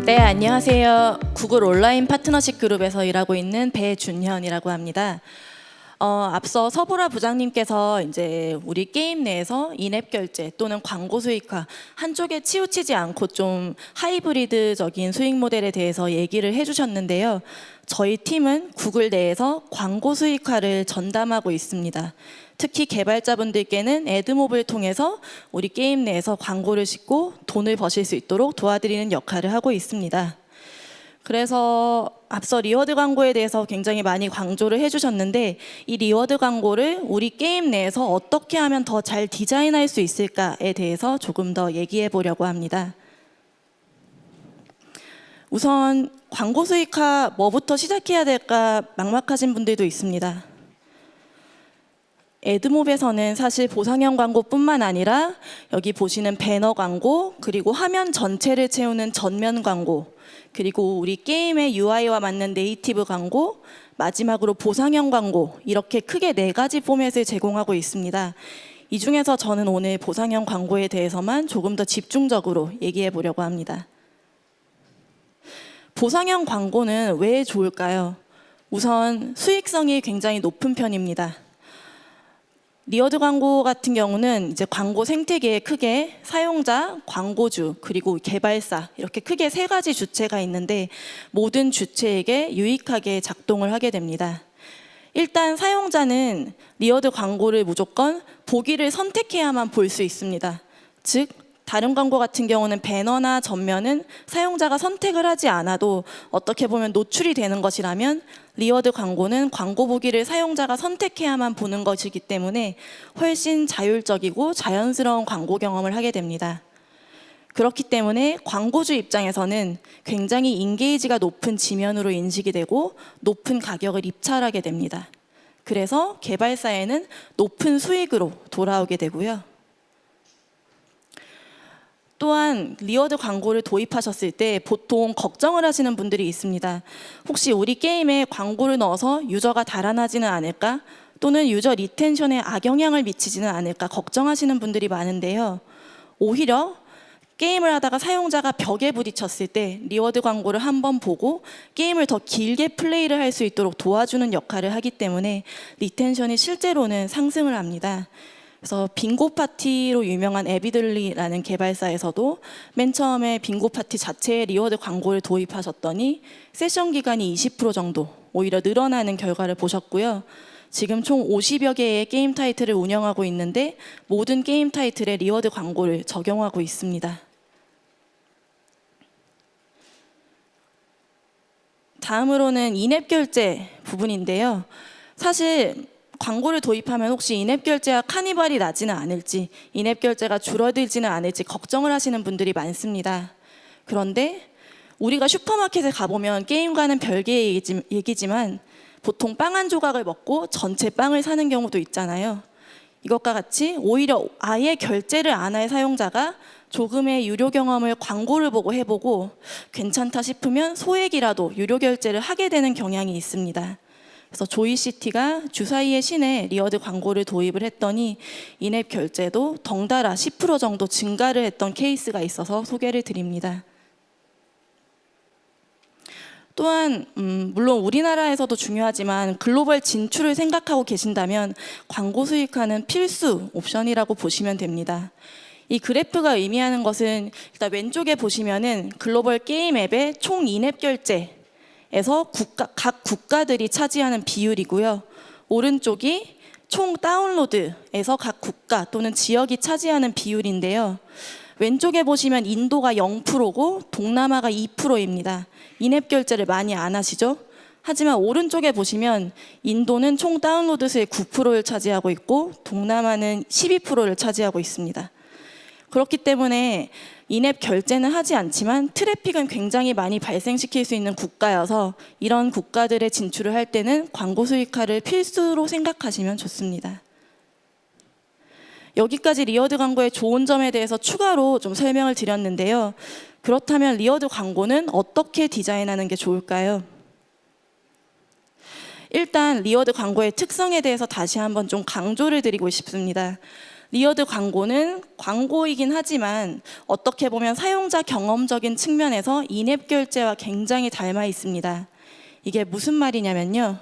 네, 안녕하세요. 구글 온라인 파트너십 그룹에서 일하고 있는 배준현이라고 합니다. 앞서 서보라 부장님께서 이제 우리 게임 내에서 인앱 결제 또는 광고 수익화 한쪽에 치우치지 않고 좀 하이브리드적인 수익 모델에 대해서 얘기를 해주셨는데요. 저희 팀은 구글 내에서 광고 수익화를 전담하고 있습니다. 특히 개발자분들께는 애드몹을 통해서 우리 게임 내에서 광고를 싣고 돈을 버실 수 있도록 도와드리는 역할을 하고 있습니다. 그래서 앞서 리워드 광고에 대해서 굉장히 많이 강조를 해주셨는데 이 리워드 광고를 우리 게임 내에서 어떻게 하면 더 잘 디자인할 수 있을까에 대해서 조금 더 얘기해 보려고 합니다. 우선 광고 수익화 뭐부터 시작해야 될까 막막하신 분들도 있습니다. 애드몹에서는 사실 보상형 광고뿐만 아니라 여기 보시는 배너 광고, 그리고 화면 전체를 채우는 전면 광고, 그리고 우리 게임의 UI와 맞는 네이티브 광고, 마지막으로 보상형 광고, 이렇게 크게 4가지 포맷을 제공하고 있습니다. 이 중에서 저는 오늘 보상형 광고에 대해서만 조금 더 집중적으로 얘기해 보려고 합니다. 보상형 광고는 왜 좋을까요? 우선 수익성이 굉장히 높은 편입니다. 리워드 광고 같은 경우는 이제 광고 생태계에 크게 사용자, 광고주, 그리고 개발사 이렇게 크게 3가지 주체가 있는데 모든 주체에게 유익하게 작동을 하게 됩니다. 일단 사용자는 리워드 광고를 무조건 보기를 선택해야만 볼 수 있습니다. 즉 다른 광고 같은 경우는 배너나 전면은 사용자가 선택을 하지 않아도 어떻게 보면 노출이 되는 것이라면 리워드 광고는 광고 보기를 사용자가 선택해야만 보는 것이기 때문에 훨씬 자율적이고 자연스러운 광고 경험을 하게 됩니다. 그렇기 때문에 광고주 입장에서는 굉장히 인게이지가 높은 지면으로 인식이 되고 높은 가격을 입찰하게 됩니다. 그래서 개발사에는 높은 수익으로 돌아오게 되고요. 또한 리워드 광고를 도입하셨을 때 보통 걱정을 하시는 분들이 있습니다. 혹시 우리 게임에 광고를 넣어서 유저가 달아나지는 않을까? 또는 유저 리텐션에 악영향을 미치지는 않을까 걱정하시는 분들이 많은데요. 오히려 게임을 하다가 사용자가 벽에 부딪혔을 때 리워드 광고를 한번 보고 게임을 더 길게 플레이를 할 수 있도록 도와주는 역할을 하기 때문에 리텐션이 실제로는 상승을 합니다. 그래서 빙고 파티로 유명한 에비들리라는 개발사에서도 맨 처음에 빙고 파티 자체에 리워드 광고를 도입하셨더니 세션 기간이 20% 정도 오히려 늘어나는 결과를 보셨고요. 지금 총 50여 개의 게임 타이틀을 운영하고 있는데 모든 게임 타이틀에 리워드 광고를 적용하고 있습니다. 다음으로는 인앱 결제 부분인데요. 사실 광고를 도입하면 혹시 인앱 결제와 카니발이 나지는 않을지, 인앱 결제가 줄어들지는 않을지 걱정을 하시는 분들이 많습니다. 그런데 우리가 슈퍼마켓에 가보면 게임과는 별개의 얘기지만 보통 빵 한 조각을 먹고 전체 빵을 사는 경우도 있잖아요. 이것과 같이 오히려 아예 결제를 안 할 사용자가 조금의 유료 경험을 광고를 보고 해보고 괜찮다 싶으면 소액이라도 유료 결제를 하게 되는 경향이 있습니다. 그래서 조이시티가 주사위의 신에 리워드 광고를 도입을 했더니 인앱 결제도 덩달아 10% 정도 증가를 했던 케이스가 있어서 소개를 드립니다. 또한 물론 우리나라에서도 중요하지만 글로벌 진출을 생각하고 계신다면 광고 수익화는 필수 옵션이라고 보시면 됩니다. 이 그래프가 의미하는 것은 일단 왼쪽에 보시면은 글로벌 게임 앱의 총 인앱 결제 에서 각 국가들이 차지하는 비율이고요. 오른쪽이 총 다운로드에서 각 국가 또는 지역이 차지하는 비율인데요. 왼쪽에 보시면 인도가 0%고 동남아가 2%입니다. 인앱 결제를 많이 안 하시죠? 하지만 오른쪽에 보시면 인도는 총 다운로드 수의 9%를 차지하고 있고 동남아는 12%를 차지하고 있습니다. 그렇기 때문에 인앱 결제는 하지 않지만 트래픽은 굉장히 많이 발생시킬 수 있는 국가여서 이런 국가들에 진출을 할 때는 광고 수익화를 필수로 생각하시면 좋습니다. 여기까지 리워드 광고의 좋은 점에 대해서 추가로 좀 설명을 드렸는데요. 그렇다면 리워드 광고는 어떻게 디자인하는 게 좋을까요? 일단 리워드 광고의 특성에 대해서 다시 한번 좀 강조를 드리고 싶습니다. 리워드 광고는 광고이긴 하지만 어떻게 보면 사용자 경험적인 측면에서 인앱 결제와 굉장히 닮아 있습니다. 이게 무슨 말이냐면요.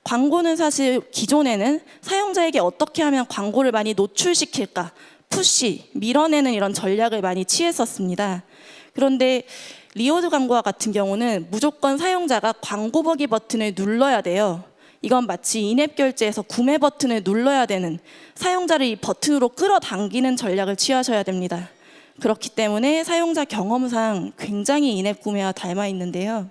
광고는 사실 기존에는 사용자에게 어떻게 하면 광고를 많이 노출시킬까, 푸시, 밀어내는 이런 전략을 많이 취했었습니다. 그런데 리워드 광고와 같은 경우는 무조건 사용자가 광고 보기 버튼을 눌러야 돼요. 이건 마치 인앱 결제에서 구매 버튼을 눌러야 되는, 사용자를 이 버튼으로 끌어당기는 전략을 취하셔야 됩니다. 그렇기 때문에 사용자 경험상 굉장히 인앱 구매와 닮아 있는데요.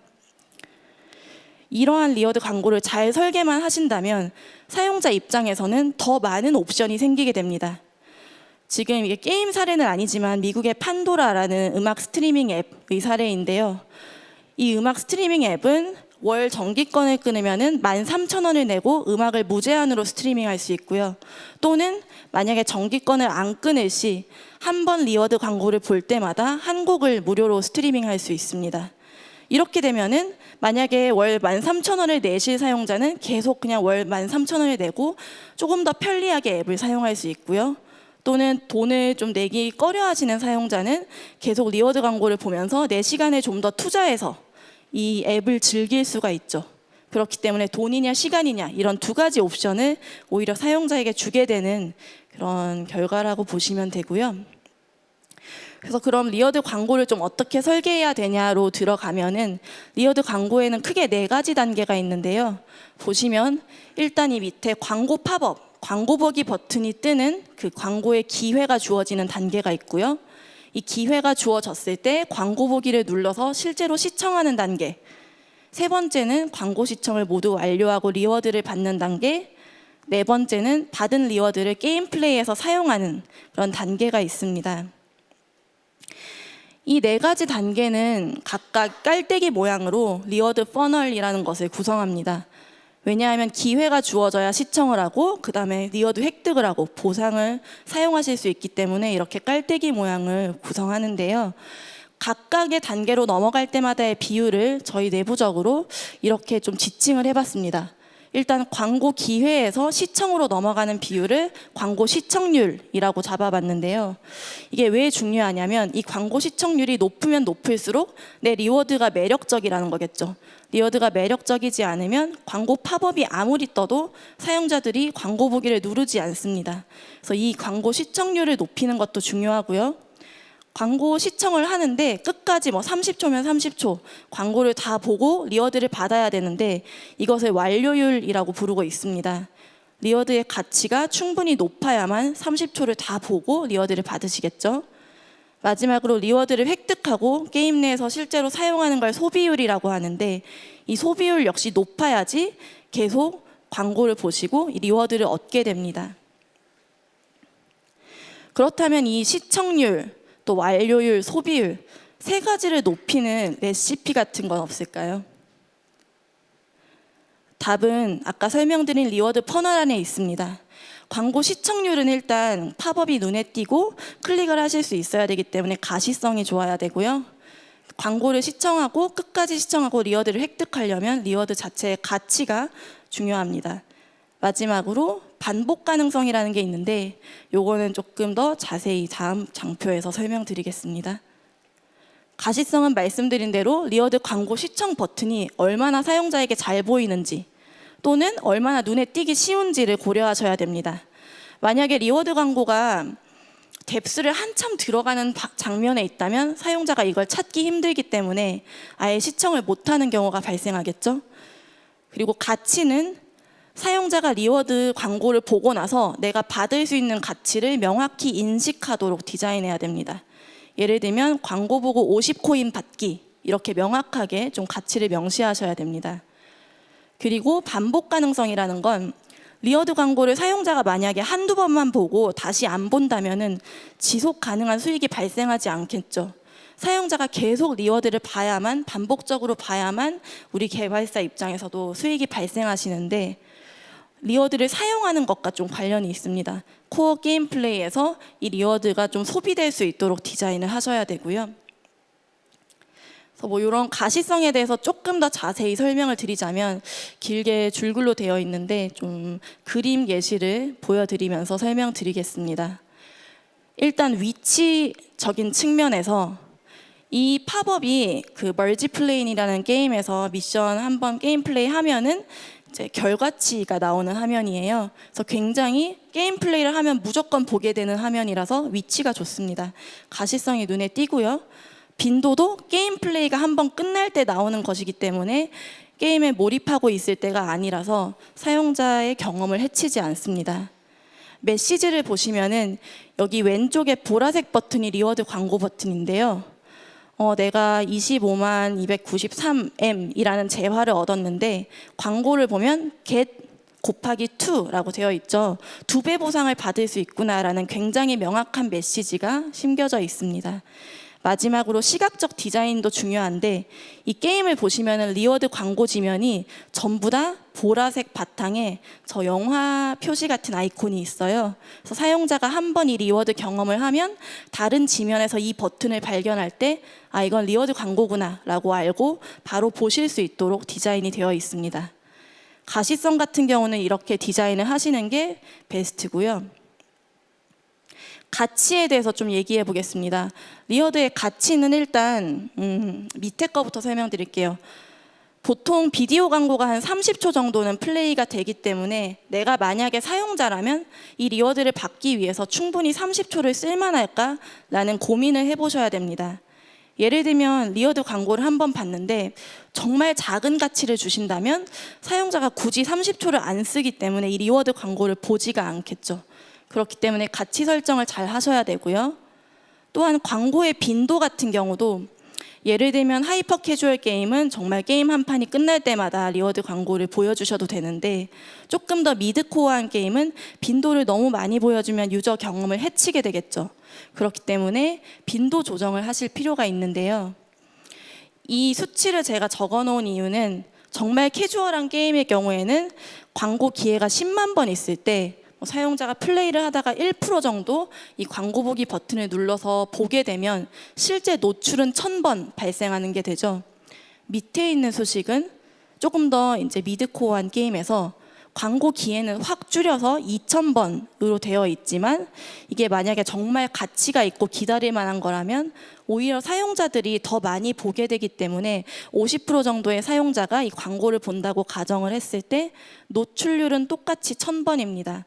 이러한 리워드 광고를 잘 설계만 하신다면 사용자 입장에서는 더 많은 옵션이 생기게 됩니다. 지금 이게 게임 사례는 아니지만 미국의 판도라라는 음악 스트리밍 앱의 사례인데요. 이 음악 스트리밍 앱은 월 정기권을 끊으면은 13,000원을 내고 음악을 무제한으로 스트리밍할 수 있고요. 또는 만약에 정기권을 안 끊을 시 한 번 리워드 광고를 볼 때마다 한 곡을 무료로 스트리밍할 수 있습니다. 이렇게 되면은 만약에 월 13,000원을 내실 사용자는 계속 그냥 월 13,000원을 내고 조금 더 편리하게 앱을 사용할 수 있고요. 또는 돈을 좀 내기 꺼려 하시는 사용자는 계속 리워드 광고를 보면서 내 시간을 좀 더 투자해서 이 앱을 즐길 수가 있죠. 그렇기 때문에 돈이냐 시간이냐 이런 두 가지 옵션을 오히려 사용자에게 주게 되는 그런 결과라고 보시면 되고요. 그래서 그럼 리워드 광고를 좀 어떻게 설계해야 되냐로 들어가면은 리워드 광고에는 크게 4가지 단계가 있는데요. 보시면 일단 이 밑에 광고 팝업, 광고 보기 버튼이 뜨는 그 광고의 기회가 주어지는 단계가 있고요. 이 기회가 주어졌을 때 광고 보기를 눌러서 실제로 시청하는 단계. 3번째는 광고 시청을 모두 완료하고 리워드를 받는 단계. 4번째는 받은 리워드를 게임 플레이에서 사용하는 그런 단계가 있습니다. 이 4가지 단계는 각각 깔때기 모양으로 리워드 퍼널이라는 것을 구성합니다. 왜냐하면 기회가 주어져야 시청을 하고 그 다음에 리워드 획득을 하고 보상을 사용하실 수 있기 때문에 이렇게 깔때기 모양을 구성하는데요. 각각의 단계로 넘어갈 때마다의 비율을 저희 내부적으로 이렇게 좀 지칭을 해봤습니다. 일단 광고 기회에서 시청으로 넘어가는 비율을 광고 시청률이라고 잡아봤는데요. 이게 왜 중요하냐면 이 광고 시청률이 높으면 높을수록 내 리워드가 매력적이라는 거겠죠. 리워드가 매력적이지 않으면 광고 팝업이 아무리 떠도 사용자들이 광고 보기를 누르지 않습니다. 그래서 이 광고 시청률을 높이는 것도 중요하고요. 광고 시청을 하는데 끝까지 30초면 30초 광고를 다 보고 리워드를 받아야 되는데 이것을 완료율이라고 부르고 있습니다. 리워드의 가치가 충분히 높아야만 30초를 다 보고 리워드를 받으시겠죠. 마지막으로 리워드를 획득하고 게임 내에서 실제로 사용하는 걸 소비율이라고 하는데 이 소비율 역시 높아야지 계속 광고를 보시고 이 리워드를 얻게 됩니다. 그렇다면 이 시청률, 또 완료율, 소비율 3가지를 높이는 레시피 같은 건 없을까요? 답은 아까 설명드린 리워드 퍼널 안에 있습니다. 광고 시청률은 일단 팝업이 눈에 띄고 클릭을 하실 수 있어야 되기 때문에 가시성이 좋아야 되고요. 광고를 시청하고 끝까지 시청하고 리워드를 획득하려면 리워드 자체의 가치가 중요합니다. 마지막으로 반복 가능성이라는 게 있는데 요거는 조금 더 자세히 다음 장표에서 설명드리겠습니다. 가시성은 말씀드린 대로 리워드 광고 시청 버튼이 얼마나 사용자에게 잘 보이는지 또는 얼마나 눈에 띄기 쉬운지를 고려하셔야 됩니다. 만약에 리워드 광고가 뎁스를 한참 들어가는 장면에 있다면 사용자가 이걸 찾기 힘들기 때문에 아예 시청을 못하는 경우가 발생하겠죠. 그리고 가치는 사용자가 리워드 광고를 보고 나서 내가 받을 수 있는 가치를 명확히 인식하도록 디자인해야 됩니다. 예를 들면 광고 보고 50코인 받기 이렇게 명확하게 좀 가치를 명시하셔야 됩니다. 그리고 반복 가능성이라는 건 리워드 광고를 사용자가 만약에 한두 번만 보고 다시 안 본다면은 지속 가능한 수익이 발생하지 않겠죠. 사용자가 계속 리워드를 봐야만, 반복적으로 봐야만 우리 개발사 입장에서도 수익이 발생하시는데 리워드를 사용하는 것과 좀 관련이 있습니다. 코어 게임 플레이에서 이 리워드가 좀 소비될 수 있도록 디자인을 하셔야 되고요. 그래서 뭐 이런 가시성에 대해서 조금 더 자세히 설명을 드리자면 길게 줄글로 되어 있는데 좀 그림 예시를 보여드리면서 설명드리겠습니다. 일단 위치적인 측면에서 이 팝업이 그 멀지플레인이라는 게임에서 미션 한번 게임 플레이 하면은 이제 결과치가 나오는 화면이에요. 그래서 굉장히 게임 플레이를 하면 무조건 보게 되는 화면이라서 위치가 좋습니다. 가시성이 눈에 띄고요. 빈도도 게임 플레이가 한번 끝날 때 나오는 것이기 때문에 게임에 몰입하고 있을 때가 아니라서 사용자의 경험을 해치지 않습니다. 메시지를 보시면은 여기 왼쪽에 보라색 버튼이 리워드 광고 버튼인데요. 내가 25만 293M이라는 재화를 얻었는데 광고를 보면 get 곱하기 2라고 되어 있죠. 2배 보상을 받을 수 있구나라는 굉장히 명확한 메시지가 심겨져 있습니다. 마지막으로 시각적 디자인도 중요한데 이 게임을 보시면은 리워드 광고 지면이 전부 다 보라색 바탕에 저 영화 표시 같은 아이콘이 있어요. 그래서 사용자가 한 번 이 리워드 경험을 하면 다른 지면에서 이 버튼을 발견할 때 이건 리워드 광고구나 라고 알고 바로 보실 수 있도록 디자인이 되어 있습니다. 가시성 같은 경우는 이렇게 디자인을 하시는 게 베스트고요. 가치에 대해서 좀 얘기해 보겠습니다. 리워드의 가치는 일단 밑에 거부터 설명드릴게요. 보통 비디오 광고가 한 30초 정도는 플레이가 되기 때문에 내가 만약에 사용자라면 이 리워드를 받기 위해서 충분히 30초를 쓸만할까라는 고민을 해보셔야 됩니다. 예를 들면 리워드 광고를 한번 봤는데 정말 작은 가치를 주신다면 사용자가 굳이 30초를 안 쓰기 때문에 이 리워드 광고를 보지가 않겠죠. 그렇기 때문에 가치 설정을 잘 하셔야 되고요. 또한 광고의 빈도 같은 경우도 예를 들면 하이퍼 캐주얼 게임은 정말 게임 한 판이 끝날 때마다 리워드 광고를 보여주셔도 되는데 조금 더 미드코어한 게임은 빈도를 너무 많이 보여주면 유저 경험을 해치게 되겠죠. 그렇기 때문에 빈도 조정을 하실 필요가 있는데요. 이 수치를 제가 적어놓은 이유는 정말 캐주얼한 게임의 경우에는 광고 기회가 10만 번 있을 때 사용자가 플레이를 하다가 1% 정도 이 광고 보기 버튼을 눌러서 보게 되면 실제 노출은 1000번 발생하는 게 되죠. 밑에 있는 소식은 조금 더 이제 미드코어한 게임에서 광고 기회는 확 줄여서 2000번으로 되어 있지만 이게 만약에 정말 가치가 있고 기다릴 만한 거라면 오히려 사용자들이 더 많이 보게 되기 때문에 50% 정도의 사용자가 이 광고를 본다고 가정을 했을 때 노출률은 똑같이 1000번입니다.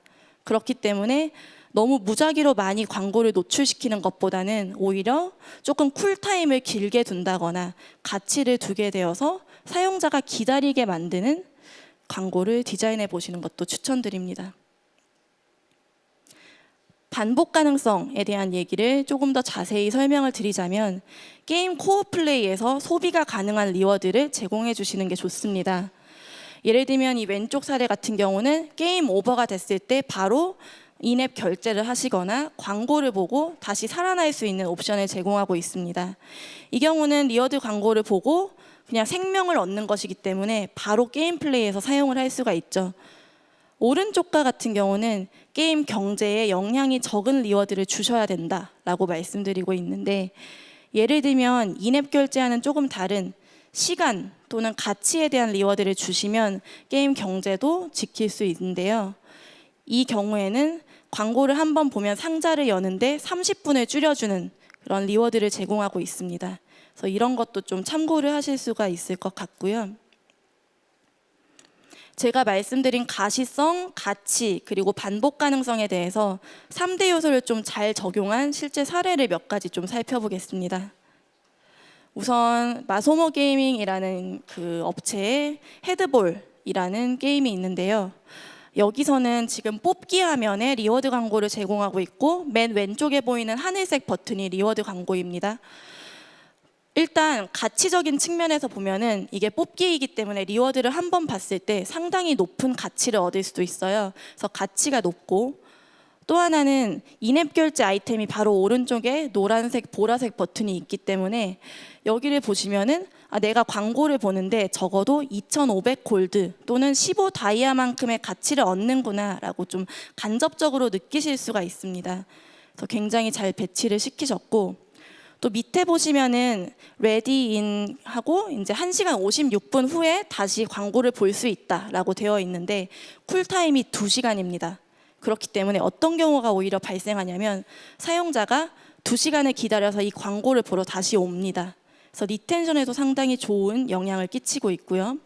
그렇기 때문에 너무 무작위로 많이 광고를 노출시키는 것보다는 오히려 조금 쿨타임을 길게 둔다거나 가치를 두게 되어서 사용자가 기다리게 만드는 광고를 디자인해 보시는 것도 추천드립니다. 반복 가능성에 대한 얘기를 조금 더 자세히 설명을 드리자면 게임 코어 플레이에서 소비가 가능한 리워드를 제공해 주시는 게 좋습니다. 예를 들면 이 왼쪽 사례 같은 경우는 게임 오버가 됐을 때 바로 인앱 결제를 하시거나 광고를 보고 다시 살아날 수 있는 옵션을 제공하고 있습니다. 이 경우는 리워드 광고를 보고 그냥 생명을 얻는 것이기 때문에 바로 게임 플레이에서 사용을 할 수가 있죠. 오른쪽과 같은 경우는 게임 경제에 영향이 적은 리워드를 주셔야 된다라고 말씀드리고 있는데 예를 들면 인앱 결제와는 조금 다른 시간 또는 가치에 대한 리워드를 주시면 게임 경제도 지킬 수 있는데요. 이 경우에는 광고를 한번 보면 상자를 여는데 30분을 줄여주는 그런 리워드를 제공하고 있습니다. 그래서 이런 것도 좀 참고를 하실 수가 있을 것 같고요. 제가 말씀드린 가시성, 가치, 그리고 반복 가능성에 대해서 3대 요소를 좀 잘 적용한 실제 사례를 몇 가지 좀 살펴보겠습니다. 우선 마소모 게이밍이라는 그 업체의 헤드볼이라는 게임이 있는데요. 여기서는 지금 뽑기 화면에 리워드 광고를 제공하고 있고 맨 왼쪽에 보이는 하늘색 버튼이 리워드 광고입니다. 일단 가치적인 측면에서 보면은 이게 뽑기이기 때문에 리워드를 한 번 봤을 때 상당히 높은 가치를 얻을 수도 있어요. 그래서 가치가 높고 또 하나는 인앱 결제 아이템이 바로 오른쪽에 노란색, 보라색 버튼이 있기 때문에 여기를 보시면은 내가 광고를 보는데 적어도 2500 골드 또는 15 다이아만큼의 가치를 얻는구나 라고 좀 간접적으로 느끼실 수가 있습니다. 그래서 굉장히 잘 배치를 시키셨고 또 밑에 보시면은 레디인 하고 이제 1시간 56분 후에 다시 광고를 볼 수 있다라고 되어 있는데 쿨타임이 2시간입니다. 그렇기 때문에 어떤 경우가 오히려 발생하냐면 사용자가 2시간을 기다려서 이 광고를 보러 다시 옵니다. 그래서 리텐션에도 상당히 좋은 영향을 끼치고 있고요.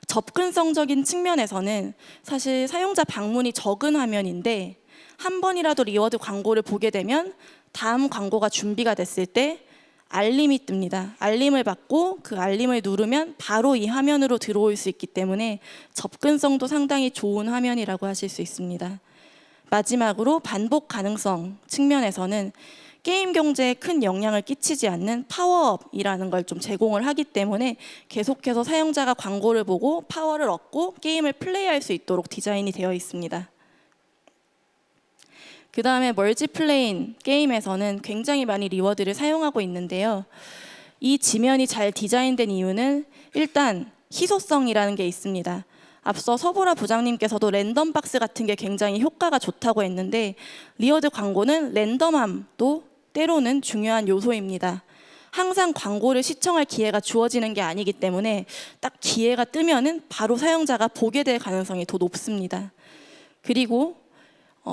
접근성적인 측면에서는 사실 사용자 방문이 적은 화면인데 한 번이라도 리워드 광고를 보게 되면 다음 광고가 준비가 됐을 때 알림이 뜹니다. 알림을 받고 그 알림을 누르면 바로 이 화면으로 들어올 수 있기 때문에 접근성도 상당히 좋은 화면이라고 하실 수 있습니다. 마지막으로 반복 가능성 측면에서는 게임 경제에 큰 영향을 끼치지 않는 파워업이라는 걸 좀 제공을 하기 때문에 계속해서 사용자가 광고를 보고 파워를 얻고 게임을 플레이할 수 있도록 디자인이 되어 있습니다. 그 다음에 멀티플레인 게임에서는 굉장히 많이 리워드를 사용하고 있는데요. 이 지면이 잘 디자인된 이유는 일단 희소성이라는 게 있습니다. 앞서 서보라 부장님께서도 랜덤 박스 같은 게 굉장히 효과가 좋다고 했는데 리워드 광고는 랜덤함도 때로는 중요한 요소입니다. 항상 광고를 시청할 기회가 주어지는 게 아니기 때문에 딱 기회가 뜨면은 바로 사용자가 보게 될 가능성이 더 높습니다. 그리고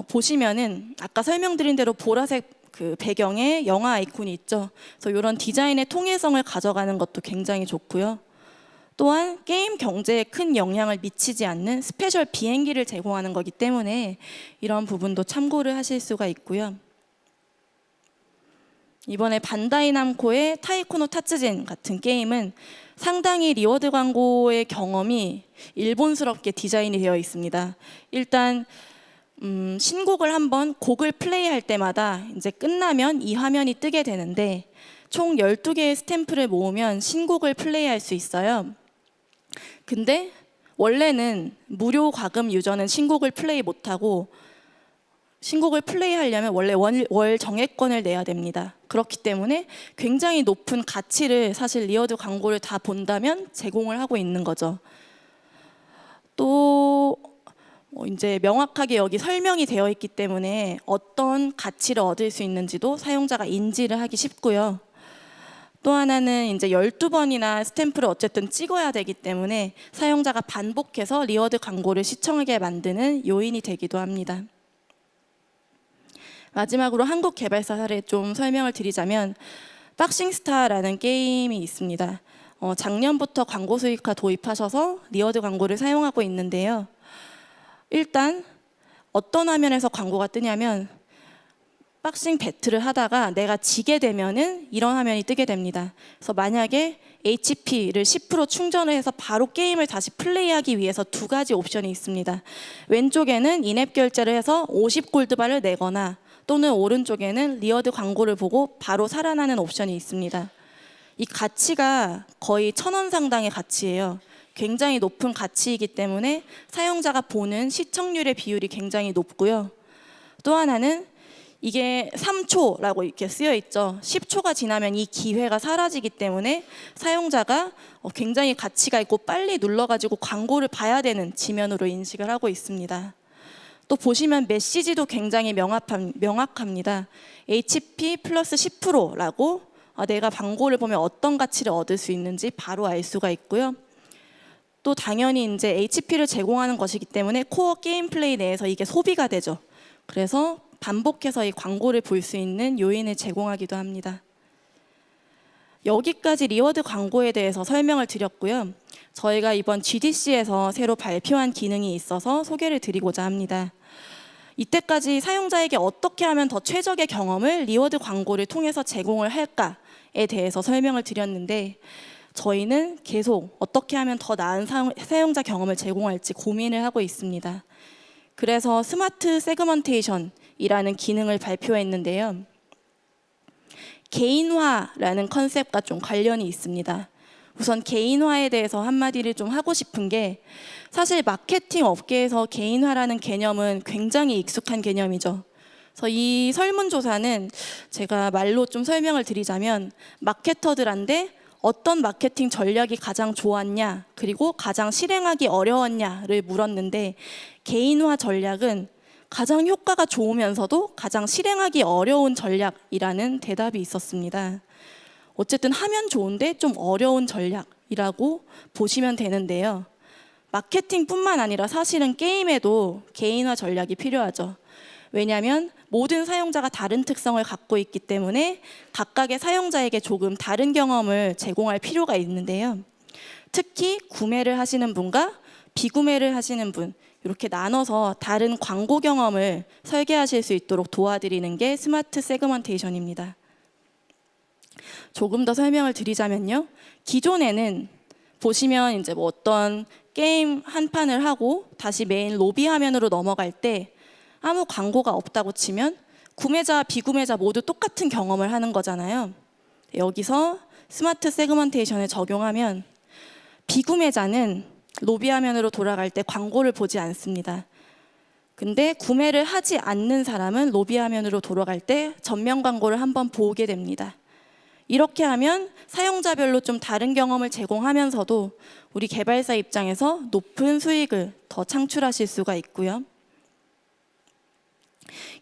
보시면은 아까 설명드린 대로 보라색 그 배경에 영화 아이콘이 있죠. 그래서 이런 디자인의 통일성을 가져가는 것도 굉장히 좋고요. 또한 게임 경제에 큰 영향을 미치지 않는 스페셜 비행기를 제공하는 거기 때문에 이런 부분도 참고를 하실 수가 있고요. 이번에 반다이 남코의 타이코노 타츠진 같은 게임은 상당히 리워드 광고의 경험이 일본스럽게 디자인이 되어 있습니다. 일단 신곡을 한번 곡을 플레이할 때마다 이제 끝나면 이 화면이 뜨게 되는데 총 12개의 스탬프를 모으면 신곡을 플레이할 수 있어요. 근데 원래는 무료 과금 유저는 신곡을 플레이 못하고 신곡을 플레이하려면 원래 월 정액권을 내야 됩니다. 그렇기 때문에 굉장히 높은 가치를 사실 리워드 광고를 다 본다면 제공을 하고 있는 거죠. 또 이제 명확하게 여기 설명이 되어 있기 때문에 어떤 가치를 얻을 수 있는지도 사용자가 인지를 하기 쉽고요. 또 하나는 이제 12번이나 스탬프를 어쨌든 찍어야 되기 때문에 사용자가 반복해서 리워드 광고를 시청하게 만드는 요인이 되기도 합니다. 마지막으로 한국 개발사 사례 좀 설명을 드리자면 박싱스타라는 게임이 있습니다. 작년부터 광고 수익화 도입하셔서 리워드 광고를 사용하고 있는데요. 일단 어떤 화면에서 광고가 뜨냐면 박싱 배틀을 하다가 내가 지게 되면은 이런 화면이 뜨게 됩니다. 그래서 만약에 HP를 10% 충전을 해서 바로 게임을 다시 플레이하기 위해서 두 가지 옵션이 있습니다. 왼쪽에는 인앱 결제를 해서 50골드바를 내거나 또는 오른쪽에는 리워드 광고를 보고 바로 살아나는 옵션이 있습니다. 이 가치가 거의 1,000원 상당의 가치예요. 굉장히 높은 가치이기 때문에 사용자가 보는 시청률의 비율이 굉장히 높고요. 또 하나는 이게 3초라고 이렇게 쓰여 있죠. 10초가 지나면 이 기회가 사라지기 때문에 사용자가 굉장히 가치가 있고 빨리 눌러가지고 광고를 봐야 되는 지면으로 인식을 하고 있습니다. 또 보시면 메시지도 굉장히 명확합니다. HP 플러스 10%라고 내가 광고를 보면 어떤 가치를 얻을 수 있는지 바로 알 수가 있고요. 또 당연히 이제 HP를 제공하는 것이기 때문에 코어 게임 플레이 내에서 이게 소비가 되죠. 그래서 반복해서 이 광고를 볼 수 있는 요인을 제공하기도 합니다. 여기까지 리워드 광고에 대해서 설명을 드렸고요. 저희가 이번 GDC에서 새로 발표한 기능이 있어서 소개를 드리고자 합니다. 이때까지 사용자에게 어떻게 하면 더 최적의 경험을 리워드 광고를 통해서 제공을 할까에 대해서 설명을 드렸는데 저희는 계속 어떻게 하면 더 나은 사용자 경험을 제공할지 고민을 하고 있습니다. 그래서 스마트 세그먼테이션이라는 기능을 발표했는데요. 개인화라는 컨셉과 좀 관련이 있습니다. 우선 개인화에 대해서 한마디를 좀 하고 싶은 게 사실 마케팅 업계에서 개인화라는 개념은 굉장히 익숙한 개념이죠. 그래서 이 설문조사는 제가 말로 좀 설명을 드리자면 마케터들한테 어떤 마케팅 전략이 가장 좋았냐 그리고 가장 실행하기 어려웠냐를 물었는데 개인화 전략은 가장 효과가 좋으면서도 가장 실행하기 어려운 전략이라는 대답이 있었습니다. 어쨌든 하면 좋은데 좀 어려운 전략이라고 보시면 되는데요. 마케팅뿐만 아니라 사실은 게임에도 개인화 전략이 필요하죠. 왜냐하면 모든 사용자가 다른 특성을 갖고 있기 때문에 각각의 사용자에게 조금 다른 경험을 제공할 필요가 있는데요. 특히 구매를 하시는 분과 비구매를 하시는 분, 이렇게 나눠서 다른 광고 경험을 설계하실 수 있도록 도와드리는 게 스마트 세그먼테이션입니다. 조금 더 설명을 드리자면요. 기존에는 보시면 이제 뭐 어떤 게임 한 판을 하고 다시 메인 로비 화면으로 넘어갈 때 아무 광고가 없다고 치면 구매자, 비구매자 모두 똑같은 경험을 하는 거잖아요. 여기서 스마트 세그먼테이션을 적용하면 비구매자는 로비 화면으로 돌아갈 때 광고를 보지 않습니다. 근데 구매를 하지 않는 사람은 로비 화면으로 돌아갈 때 전면 광고를 한번 보게 됩니다. 이렇게 하면 사용자별로 좀 다른 경험을 제공하면서도 우리 개발사 입장에서 높은 수익을 더 창출하실 수가 있고요.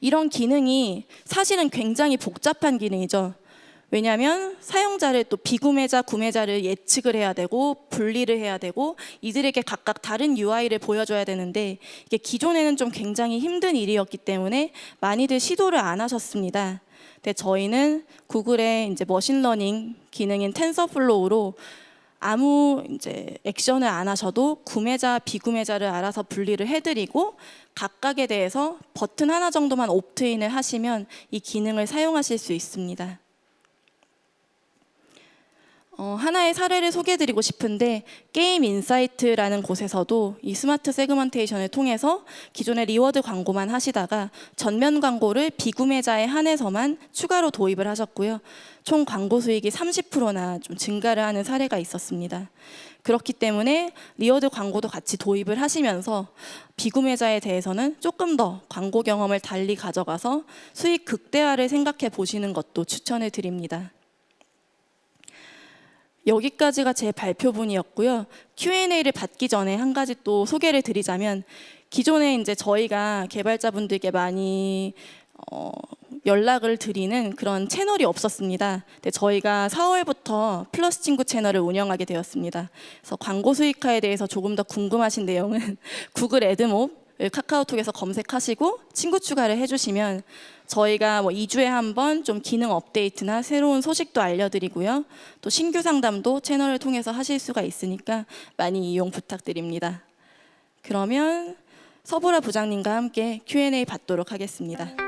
이런 기능이 사실은 굉장히 복잡한 기능이죠. 왜냐하면 사용자를 또 비구매자, 구매자를 예측을 해야 되고 분리를 해야 되고 이들에게 각각 다른 UI를 보여줘야 되는데 이게 기존에는 좀 굉장히 힘든 일이었기 때문에 많이들 시도를 안 하셨습니다. 근데 저희는 구글의 이제 머신러닝 기능인 텐서플로우로 아무 이제 액션을 안 하셔도 구매자, 비구매자를 알아서 분리를 해드리고 각각에 대해서 버튼 하나 정도만 옵트인을 하시면 이 기능을 사용하실 수 있습니다. 하나의 사례를 소개해드리고 싶은데 게임 인사이트라는 곳에서도 이 스마트 세그먼테이션을 통해서 기존의 리워드 광고만 하시다가 전면 광고를 비구매자에 한해서만 추가로 도입을 하셨고요. 총 광고 수익이 30%나 좀 증가를 하는 사례가 있었습니다. 그렇기 때문에 리워드 광고도 같이 도입을 하시면서 비구매자에 대해서는 조금 더 광고 경험을 달리 가져가서 수익 극대화를 생각해 보시는 것도 추천을 드립니다. 여기까지가 제 발표분이었고요. Q&A를 받기 전에 한 가지 또 소개를 드리자면 기존에 이제 저희가 개발자분들께 많이 연락을 드리는 그런 채널이 없었습니다. 근데 저희가 4월부터 플러스 친구 채널을 운영하게 되었습니다. 그래서 광고 수익화에 대해서 조금 더 궁금하신 내용은 구글 애드몹 카카오톡에서 검색하시고 친구 추가를 해주시면 저희가 뭐 2주에 한 번 좀 기능 업데이트나 새로운 소식도 알려드리고요. 또 신규 상담도 채널을 통해서 하실 수가 있으니까 많이 이용 부탁드립니다. 그러면 서보라 부장님과 함께 Q&A 받도록 하겠습니다.